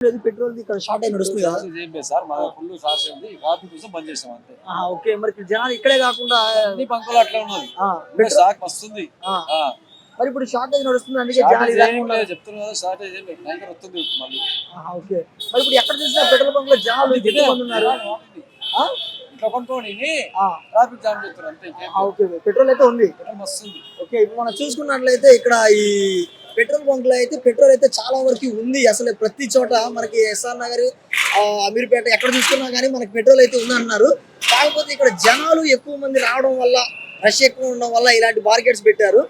Petrol ఇక్కడ short అయి నడుస్తుంది కదా సార్ మా ఫుల్ షార్ట్ ఉంది కాఫీ కోసం బంద్ చేసాం అంతే. ఓకే మరి జనాలు ఇక్కడే కాకుండా అన్ని బంకులు అట్లా ఉన్నది స్టాక్ వస్తుంది. మరి ఇప్పుడు షార్టేజ్ నడుస్తుంది అందుకే చెప్తున్నా కదా షార్టేజ్ ఏం లేదు ట్యాంకర్ వస్తుంది మళ్ళీ. ఓకే మరి ఇప్పుడు ఎక్కడ చూసినా పెట్రోల్ బంక్ లో జనాలు ఎక్కువ మంది ఉన్నారు. ఇట్లా కొనుక్కోండి ట్రాఫిక్ జామ్ చేస్తారు అంతే. ఓకే పెట్రోల్ అయితే ఉంది వస్తుంది. ఓకే ఇప్పుడు మనం చూసుకున్నట్లయితే ఇక్కడ ఈ పెట్రోల్ బంక్ లో అయితే పెట్రోల్ అయితే చాలా వరకు ఉంది. అసలు ప్రతి చోట మనకి ఎస్ఆర్ నగర్ అమీర్పేట ఎక్కడ చూసుకున్నా కానీ మనకి పెట్రోల్ అయితే ఉంది అంటున్నారు. కాకపోతే ఇక్కడ జనాలు ఎక్కువ మంది రావడం వల్ల రష్ ఎక్కువ ఉండడం వల్ల ఇలాంటి బార్గెట్స్ పెట్టారు.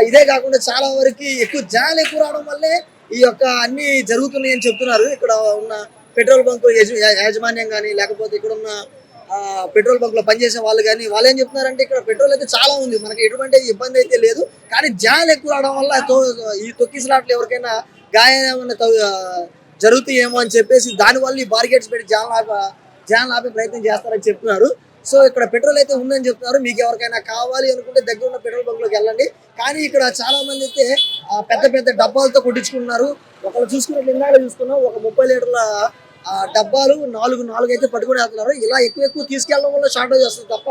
ఇదే కాకుండా చాలా వరకు ఎక్కువ జనాలు ఎక్కువ రావడం వల్లే ఈ యొక్క అన్ని జరుగుతున్నాయి అని చెప్తున్నారు. ఇక్కడ ఉన్న పెట్రోల్ బంక్ యాజమాన్యం కానీ లేకపోతే ఇక్కడ ఉన్న పెట్రోల్ బంక్ లో పనిచేసే వాళ్ళు కానీ వాళ్ళు ఏం చెప్తున్నారంటే ఇక్కడ పెట్రోల్ అయితే చాలా ఉంది, మనకి ఎటువంటి ఇబ్బంది అయితే లేదు, కానీ జనాలు ఎక్కువ రావడం వల్ల ఈ తొక్కిసలాట్లు ఎవరికైనా గాయం ఏమైనా జరుగుతాయేమో అని చెప్పేసి దానివల్ల ఈ బార్గెట్స్ పెట్టి జనాలు ఆపే ప్రయత్నం చేస్తారని చెప్తున్నారు. సో ఇక్కడ పెట్రోల్ అయితే ఉందని చెప్తున్నారు. మీకు ఎవరికైనా కావాలి అనుకుంటే దగ్గర ఉన్న పెట్రోల్ బంక్ లోకి వెళ్ళండి. కానీ ఇక్కడ చాలా మంది అయితే పెద్ద పెద్ద డబ్బాలతో కొట్టించుకున్నారు. ఒకళ్ళు చూసుకున్నట్లు ఇందాక చూసుకున్నాం, ఒక 30 లీటర్ల డబ్బాలు నాలుగు అయితే పట్టుకుని వెళ్తున్నారు. ఇలా ఎక్కువ తీసుకెళ్ళడం వల్ల షార్టేజ్ వస్తుంది తప్ప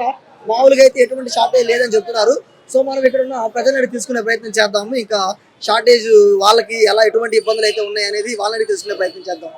మామూలుగా అయితే ఎటువంటి షార్టేజ్ లేదని చెప్తున్నారు. సో మనం ఇక్కడ ఉన్న ప్రజలను తీసుకునే ప్రయత్నం చేద్దాము. ఇంకా షార్టేజ్ వాళ్ళకి ఎలా ఎటువంటి ఇబ్బందులు అయితే ఉన్నాయి అనేది వాళ్ళని తెలుసుకునే ప్రయత్నం చేద్దాం.